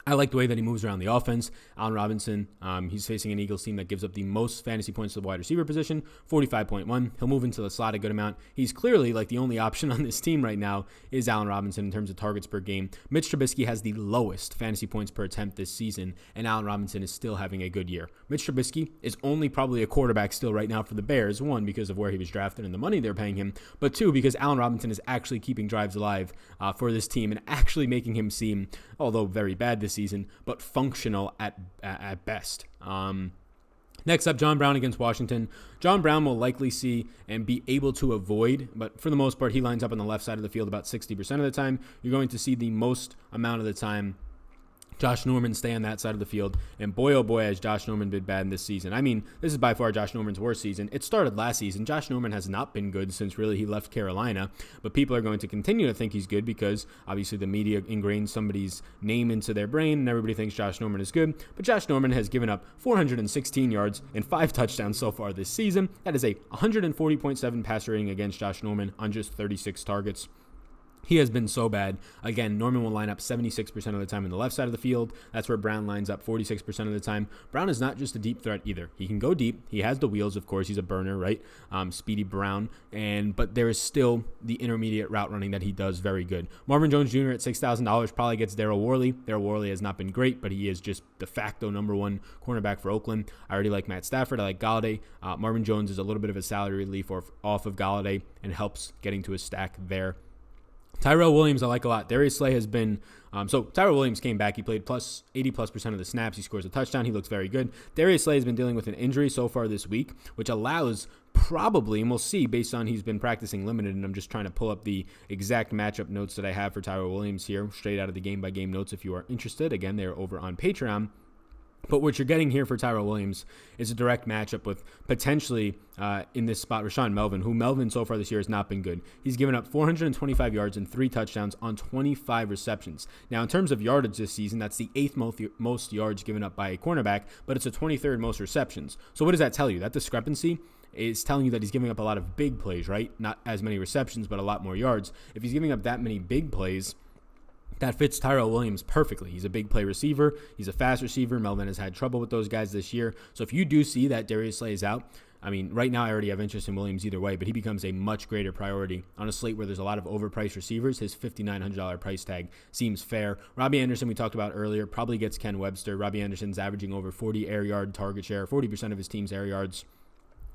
I like the way that he moves around the offense. Allen Robinson, he's facing an Eagles team that gives up the most fantasy points to the wide receiver position, 45.1. He'll move into the slot a good amount. He's clearly like the only option on this team right now is Allen Robinson in terms of targets per game. Mitch Trubisky has the lowest fantasy points per attempt this season, and Allen Robinson is still having a good year. Mitch Trubisky is only probably a quarterback still right now for the Bears, 1, because of where he was drafted and the money they're paying him, but 2, because Allen Robinson is actually keeping drives alive for this team and actually making him seem, although very bad this season, but functional at best. Next up, John Brown against Washington. John Brown will likely see and be able to avoid, but for the most part, he lines up on the left side of the field about 60% of the time. You're going to see the most amount of the time Josh Norman stay on that side of the field, and boy, oh boy, has Josh Norman been bad in this season. I mean, this is by far Josh Norman's worst season. It started last season. Josh Norman has not been good since really he left Carolina, but people are going to continue to think he's good because obviously the media ingrains somebody's name into their brain, and everybody thinks Josh Norman is good, but Josh Norman has given up 416 yards and 5 touchdowns so far this season. That is a 140.7 passer rating against Josh Norman on just 36 targets. He has been so bad. Again, Norman will line up 76% of the time in the left side of the field. That's where Brown lines up 46% of the time. Brown is not just a deep threat either. He can go deep. He has the wheels, of course. He's a burner, right? Speedy Brown. But there is still the intermediate route running that he does very good. Marvin Jones Jr. at $6,000 probably gets Darryl Worley. Darryl Worley has not been great, but he is just de facto number 1 cornerback for Oakland. I already like Matt Stafford. I like Golladay. Marvin Jones is a little bit of a salary relief off of Golladay and helps getting to a stack there. Tyrell Williams, I like a lot. Darius Slay has been so Tyrell Williams came back. He played plus 80+% of the snaps. He scores a touchdown. He looks very good. Darius Slay has been dealing with an injury so far this week, which allows probably, and we'll see based on he's been practicing limited, and I'm just trying to pull up the exact matchup notes that I have for Tyrell Williams here, straight out of the game-by-game notes if you are interested. Again, they're over on Patreon. But what you're getting here for Tyrell Williams is a direct matchup with potentially in this spot Rashaan Melvin, who Melvin so far this year has not been good. He's given up 425 yards and 3 touchdowns on 25 receptions. Now, in terms of yardage this season, that's the 8th most yards given up by a cornerback, but it's a 23rd most receptions. So what does that tell you? That discrepancy is telling you that he's giving up a lot of big plays, right? Not as many receptions, but a lot more yards. If he's giving up that many big plays, that fits Tyrell Williams perfectly. He's a big play receiver. He's a fast receiver. Melvin has had trouble with those guys this year. So if you do see that Darius Slay is out, I mean, right now I already have interest in Williams either way, but he becomes a much greater priority on a slate where there's a lot of overpriced receivers. His $5,900 price tag seems fair. Robbie Anderson, we talked about earlier, probably gets Ken Webster. Robbie Anderson's averaging over 40 air yard target share, 40% of his team's air yards.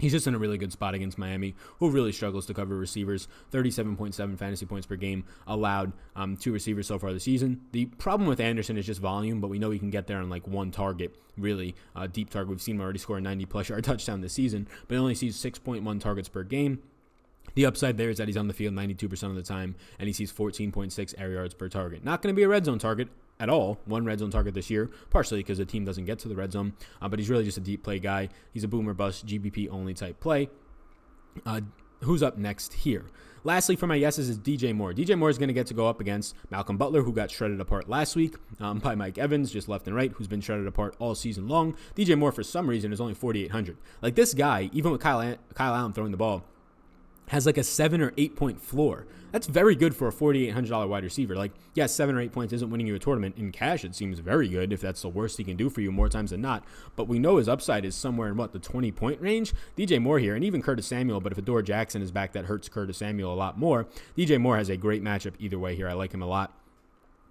He's just in a really good spot against Miami, who really struggles to cover receivers. 37.7 fantasy points per game allowed to receivers so far this season. The problem with Anderson is just volume, but we know he can get there on like one target, really. Deep target. We've seen him already score a 90-plus yard touchdown this season, but he only sees 6.1 targets per game. The upside there is that he's on the field 92% of the time, and he sees 14.6 air yards per target. Not going to be a red zone target at all. One red zone target this year, partially because the team doesn't get to the red zone, but he's really just a deep play guy. He's a boomer bust, GBP only type play. Who's up next here? Lastly, for my yeses is DJ Moore. DJ Moore is going to get to go up against Malcolm Butler, who got shredded apart last week by Mike Evans, just left and right, who's been shredded apart all season long. DJ Moore, for some reason, is only 4,800. Like, this guy, even with Kyle Allen throwing the ball, has like a 7 or 8 point floor. That's very good for a $4,800 wide receiver. Like, yes, 7 or 8 points isn't winning you a tournament. In cash, it seems very good if that's the worst he can do for you more times than not. But we know his upside is somewhere in, the 20-point range? DJ Moore here, and even Curtis Samuel, but if Adore Jackson is back, that hurts Curtis Samuel a lot more. DJ Moore has a great matchup either way here. I like him a lot.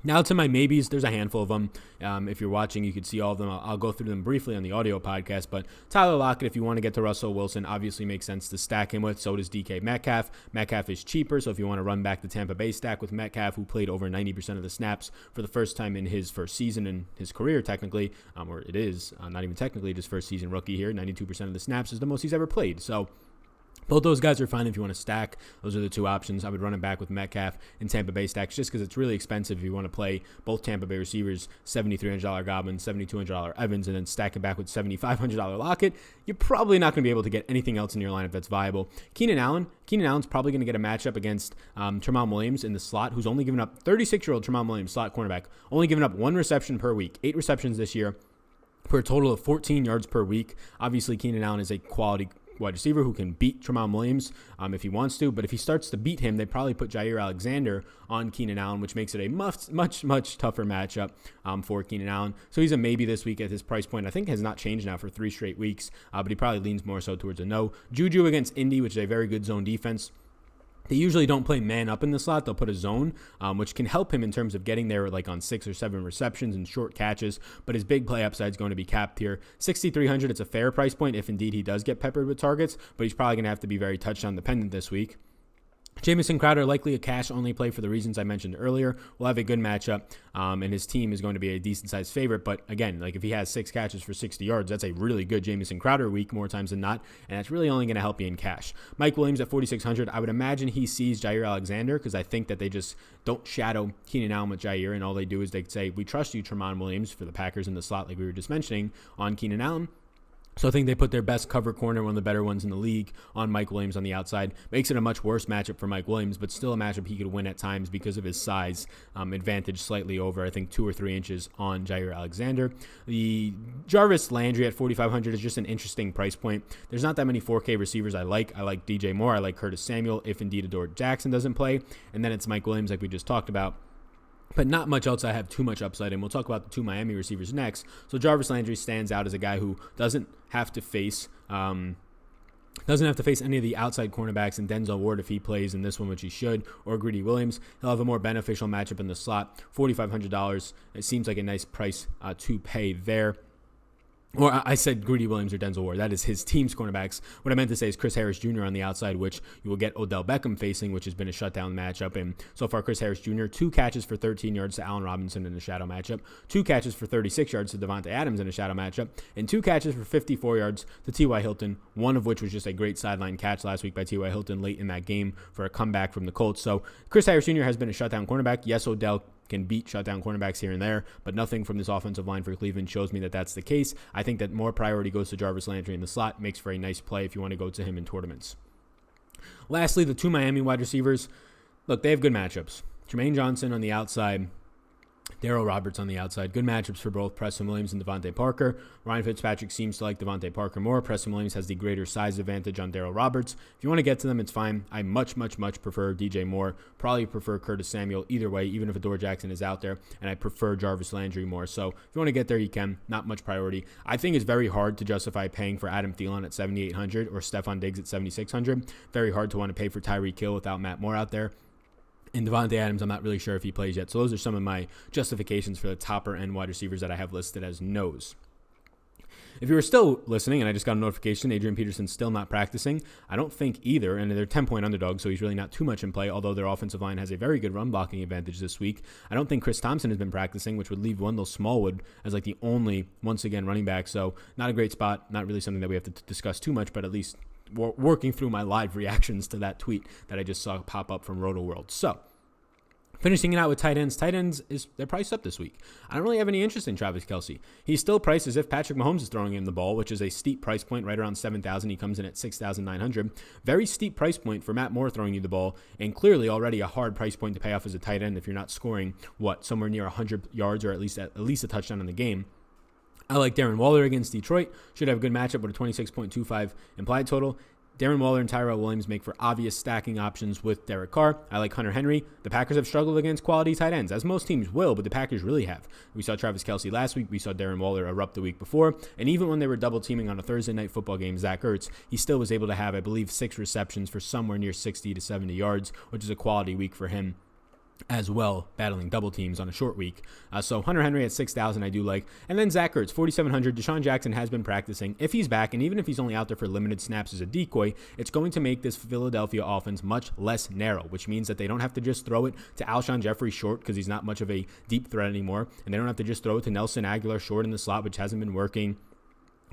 Now to my maybes, there's a handful of them. If you're watching, you could see all of them. I'll go through them briefly on the audio podcast, but Tyler Lockett, if you want to get to Russell Wilson, obviously makes sense to stack him with. So does DK Metcalf. Metcalf is cheaper, so if you want to run back the Tampa Bay stack with Metcalf, who played over 90% of the snaps for the first time in his first season in his career, technically, or it is, not even technically, his first season rookie here, 92% of the snaps is the most he's ever played. So both those guys are fine if you want to stack. Those are the two options. I would run it back with Metcalf and Tampa Bay stacks just because it's really expensive if you want to play both Tampa Bay receivers, $7,300 Godwin, $7,200 Evans, and then stack it back with $7,500 Lockett. You're probably not going to be able to get anything else in your lineup that's viable. Keenan Allen's probably going to get a matchup against Tramon Williams in the slot, who's only given up 36-year-old Tramon Williams, slot cornerback, only given up 1 reception per week, 8 receptions this year for a total of 14 yards per week. Obviously, Keenan Allen is a quality wide receiver who can beat Tramon Williams if he wants to, but if he starts to beat him, they probably put Jair Alexander on Keenan Allen, which makes it a much tougher matchup for Keenan Allen. So he's a maybe this week at his price point. I think has not changed now for 3 straight weeks, but he probably leans more so towards a no. Juju against Indy, which is a very good zone defense. They usually don't play man up in the slot. They'll put a zone, which can help him in terms of getting there like on 6 or 7 receptions and short catches. But his big play upside is going to be capped here. 6,300, it's a fair price point if indeed he does get peppered with targets, but he's probably going to have to be very touchdown dependent this week. Jamison Crowder, likely a cash-only play for the reasons I mentioned earlier. Will have a good matchup, and his team is going to be a decent-sized favorite. But again, like if he has 6 catches for 60 yards, that's a really good Jamison Crowder week more times than not, and that's really only going to help you in cash. Mike Williams at 4,600. I would imagine he sees Jair Alexander because I think that they just don't shadow Keenan Allen with Jair, and all they do is they say, we trust you, Tramon Williams, for the Packers in the slot like we were just mentioning on Keenan Allen. So I think they put their best cover corner, one of the better ones in the league, on Mike Williams on the outside. Makes it a much worse matchup for Mike Williams, but still a matchup he could win at times because of his size advantage slightly over, I think, 2 or 3 inches on Jair Alexander. The Jarvis Landry at 4,500 is just an interesting price point. There's not that many 4K receivers I like. I like DJ Moore. I like Curtis Samuel if indeed Adore Jackson doesn't play. And then it's Mike Williams like we just talked about. But not much else I have too much upside in. We'll talk about the 2 Miami receivers next. So Jarvis Landry stands out as a guy who doesn't have to face any of the outside cornerbacks, and Denzel Ward if he plays in this one, which he should, or Greedy Williams. He'll have a more beneficial matchup in the slot. $4,500. It seems like a nice price to pay there. Or I said Greedy Williams or Denzel Ward. That is his team's cornerbacks. What I meant to say is Chris Harris Jr. on the outside, which you will get Odell Beckham facing, which has been a shutdown matchup. And so far, Chris Harris Jr., 2 catches for 13 yards to Allen Robinson in a shadow matchup, 2 catches for 36 yards to Devontae Adams in a shadow matchup, and 2 catches for 54 yards to T.Y. Hilton, one of which was just a great sideline catch last week by T.Y. Hilton late in that game for a comeback from the Colts. So Chris Harris Jr. has been a shutdown cornerback. Yes, Odell can beat shutdown cornerbacks here and there, but nothing from this offensive line for Cleveland shows me that that's the case. I think that more priority goes to Jarvis Landry in the slot. Makes for a nice play if you want to go to him in tournaments. Lastly, the 2 Miami wide receivers. Look, they have good matchups. Jermaine Johnson on the outside, Darrell Roberts on the outside. Good matchups for both Preston Williams and Devontae Parker. Ryan Fitzpatrick seems to like Devontae Parker more. Preston Williams has the greater size advantage on Darrell Roberts. If you want to get to them, it's fine. I much prefer DJ Moore. Probably prefer Curtis Samuel either way, even if Adoree Jackson is out there. And I prefer Jarvis Landry more. So if you want to get there, you can. Not much priority. I think it's very hard to justify paying for Adam Thielen at $7,800 or Stephon Diggs at $7,600. Very hard to want to pay for Tyreek Hill without Matt Moore out there. And Devontae Adams, I'm not really sure if he plays yet. So those are some of my justifications for the topper end wide receivers that I have listed as no's. If you were still listening, and I just got a notification, Adrian Peterson's still not practicing, I don't think either, and they're 10-point underdogs, so he's really not too much in play, although their offensive line has a very good run blocking advantage this week. I don't think Chris Thompson has been practicing, which would leave Wendell Smallwood as like the only, once again, running back. So not a great spot, not really something that we have to discuss too much, but at least working through my live reactions to that tweet that I just saw pop up from RotoWorld. So finishing it out with tight ends. Tight ends, they're priced up this week. I don't really have any interest in Travis Kelce. He's still priced as if Patrick Mahomes is throwing him the ball, which is a steep price point, right around $7,000. He comes in at $6,900. Very steep price point for Matt Moore throwing you the ball, and clearly already a hard price point to pay off as a tight end if you're not scoring, somewhere near 100 yards or at least a touchdown in the game. I like Darren Waller against Detroit. Should have a good matchup with a 26.25 implied total. Darren Waller and Tyrell Williams make for obvious stacking options with Derek Carr. I like Hunter Henry. The Packers have struggled against quality tight ends, as most teams will, but the Packers really have. We saw Travis Kelce last week. We saw Darren Waller erupt the week before. And even when they were double teaming on a Thursday night football game, Zach Ertz, he still was able to have, I believe, 6 receptions for somewhere near 60 to 70 yards, which is a quality week for him as well, battling double teams on a short week. So Hunter Henry at $6,000 I do like. And then Zach Ertz, $4,700. Deshaun Jackson has been practicing. If he's back, and even if he's only out there for limited snaps as a decoy, it's going to make this Philadelphia offense much less narrow, which means that they don't have to just throw it to Alshon Jeffrey short because he's not much of a deep threat anymore. And they don't have to just throw it to Nelson Aguilar short in the slot, which hasn't been working,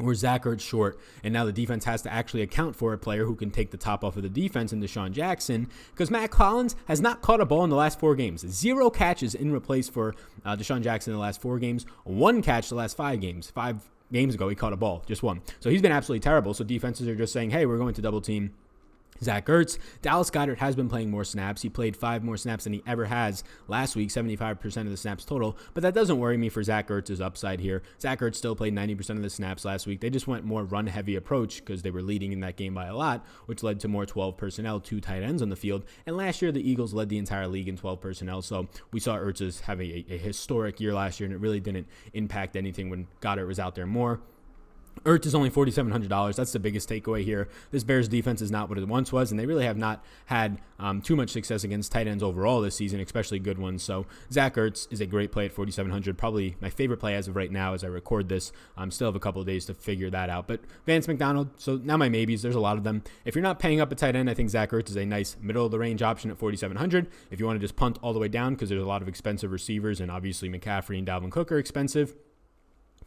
or Zach Ertz short, and now the defense has to actually account for a player who can take the top off of the defense in Deshaun Jackson, because Matt Collins has not caught a ball in the last 4 games. 0 catches in replace for Deshaun Jackson in the last 4 games. 1 catch the last 5 games. 5 games ago, he caught a ball, just 1. So he's been absolutely terrible. So defenses are just saying, hey, we're going to double team Zach Ertz. Dallas Goedert has been playing more snaps. He played 5 more snaps than he ever has last week, 75% of the snaps total. But that doesn't worry me for Zach Ertz's upside here. Zach Ertz still played 90% of the snaps last week. They just went more run-heavy approach because they were leading in that game by a lot, which led to more 12 personnel, 2 tight ends on the field. And last year, the Eagles led the entire league in 12 personnel. So we saw Ertz's have a historic year last year, and it really didn't impact anything when Goddard was out there more. Ertz is only $4,700. That's the biggest takeaway here. This Bears defense is not what it once was, and they really have not had too much success against tight ends overall this season, especially good ones. So Zach Ertz is a great play at $4,700. Probably my favorite play as of right now as I record this. Still have a couple of days to figure that out. But Vance McDonald, so now my maybes, there's a lot of them. If you're not paying up a tight end, I think Zach Ertz is a nice middle-of-the-range option at $4,700. If you want to just punt all the way down because there's a lot of expensive receivers, and obviously McCaffrey and Dalvin Cook are expensive,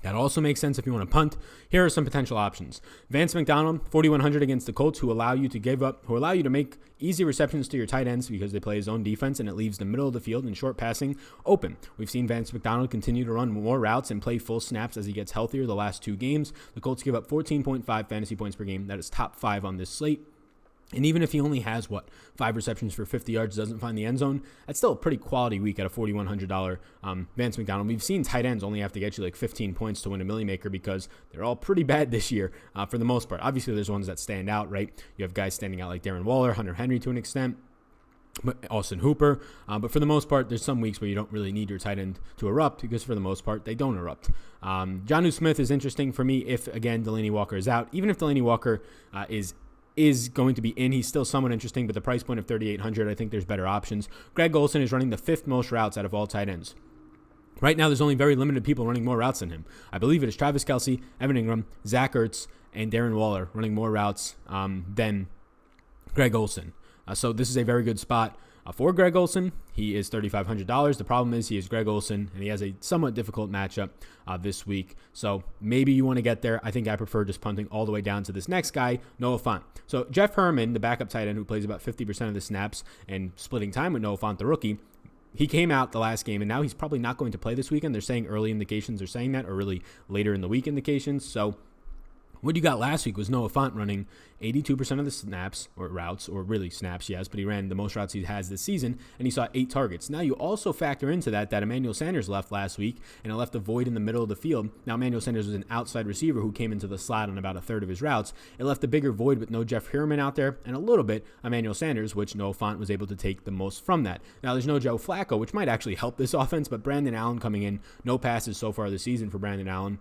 that also makes sense if you want to punt. Here are some potential options. Vance McDonald, $4,100 against the Colts, who allow you to make easy receptions to your tight ends because they play his own defense, and it leaves the middle of the field in short passing open. We've seen Vance McDonald continue to run more routes and play full snaps as he gets healthier the last 2 games. The Colts give up 14.5 fantasy points per game. That is top 5 on this slate. And even if he only has, 5 receptions for 50 yards, doesn't find the end zone, that's still a pretty quality week at a $4,100 Vance McDonald. We've seen tight ends only have to get you like 15 points to win a Millie Maker because they're all pretty bad this year for the most part. Obviously, there's ones that stand out, right? You have guys standing out like Darren Waller, Hunter Henry to an extent, but Austin Hooper. But for the most part, there's some weeks where you don't really need your tight end to erupt because for the most part, they don't erupt. Jonnu Smith is interesting for me if, again, Delanie Walker is out. Even if Delanie Walker is going to be in, he's still somewhat interesting, but the price point of $3,800, I think there's better options. Greg Olsen is running the 5th most routes out of all tight ends. Right now, there's only very limited people running more routes than him. I believe it is Travis Kelce, Evan Ingram, Zach Ertz, and Darren Waller running more routes than Greg Olsen. So this is a very good spot for Greg Olsen. He is $3,500. The problem is he is Greg Olsen, and he has a somewhat difficult matchup this week. So maybe you want to get there. I think I prefer just punting all the way down to this next guy, Noah Fant. So Jeff Herman, the backup tight end who plays about 50% of the snaps and splitting time with Noah Fant, the rookie, he came out the last game, and now he's probably not going to play this weekend. They're saying early indications are saying that, or really later in the week indications. So what you got last week was Noah Fant running 82% of the snaps, or routes, or really snaps, yes, but he ran the most routes he has this season, and he saw 8 targets. Now you also factor into that Emmanuel Sanders left last week, and it left a void in the middle of the field. Now Emmanuel Sanders was an outside receiver who came into the slot on about a third of his routes. It left a bigger void with no Jeff Herman out there, and a little bit Emmanuel Sanders, which Noah Fant was able to take the most from that. Now there's no Joe Flacco, which might actually help this offense, but Brandon Allen coming in, no passes so far this season for Brandon Allen.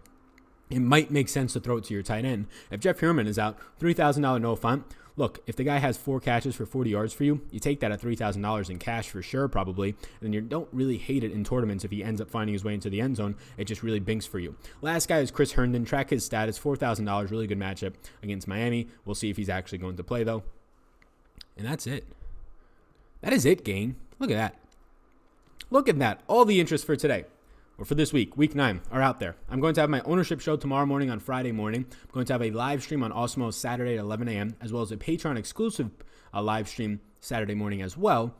It might make sense to throw it to your tight end. If Jeff Herman is out, $3,000 Noah Fant. Look, if the guy has 4 catches for 40 yards for you, you take that at $3,000 in cash for sure, probably. And you don't really hate it in tournaments if he ends up finding his way into the end zone. It just really binks for you. Last guy is Chris Herndon. Track his status, $4,000. Really good matchup against Miami. We'll see if he's actually going to play, though. And that's it. That is it, gang. Look at that. Look at that. All the interest for today. Or for this week, week 9, are out there. I'm going to have my ownership show tomorrow morning on Friday morning. I'm going to have a live stream on Osmo Saturday at 11 a.m., as well as a Patreon exclusive live stream Saturday morning as well.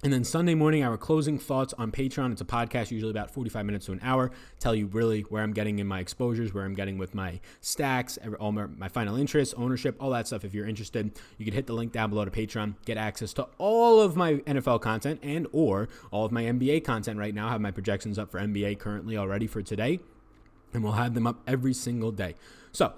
And then Sunday morning, our closing thoughts on Patreon. It's a podcast, usually about 45 minutes to an hour. Tell you really where I'm getting in my exposures, where I'm getting with my stacks, all my final interests, ownership, all that stuff. If you're interested, you can hit the link down below to Patreon. Get access to all of my NFL content and or all of my NBA content right now. I have my projections up for NBA currently already for today. And we'll have them up every single day. So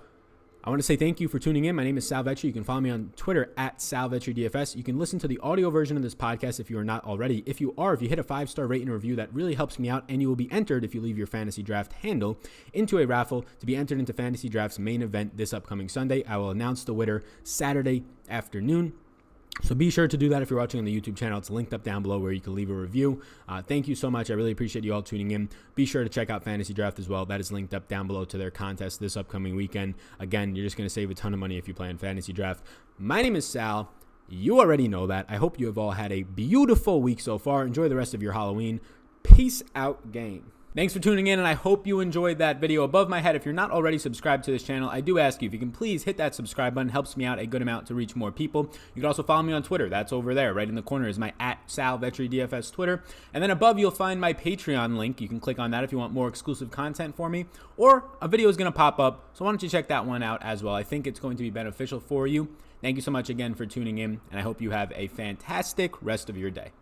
I want to say thank you for tuning in. My name is Sal Vetri. You can follow me on Twitter at SalVetriDFS. You can listen to the audio version of this podcast if you are not already. If you hit a 5-star rate and review, that really helps me out, and you will be entered, if you leave your fantasy draft handle, into a raffle to be entered into Fantasy Draft's main event this upcoming Sunday. I will announce the winner Saturday afternoon. So be sure to do that if you're watching on the YouTube channel. It's linked up down below where you can leave a review. Thank you so much. I really appreciate you all tuning in. Be sure to check out Fantasy Draft as well. That is linked up down below to their contest this upcoming weekend. Again, you're just going to save a ton of money if you play in Fantasy Draft. My name is Sal. You already know that. I hope you have all had a beautiful week so far. Enjoy the rest of your Halloween. Peace out, gang. Thanks for tuning in, and I hope you enjoyed that video. Above my head, if you're not already subscribed to this channel, I do ask you if you can please hit that subscribe button. It helps me out a good amount to reach more people. You can also follow me on Twitter. That's over there. Right in the corner is my @SalVetriDFS Twitter. And then above, you'll find my Patreon link. You can click on that if you want more exclusive content for me. Or a video is going to pop up, so why don't you check that one out as well. I think it's going to be beneficial for you. Thank you so much again for tuning in, and I hope you have a fantastic rest of your day.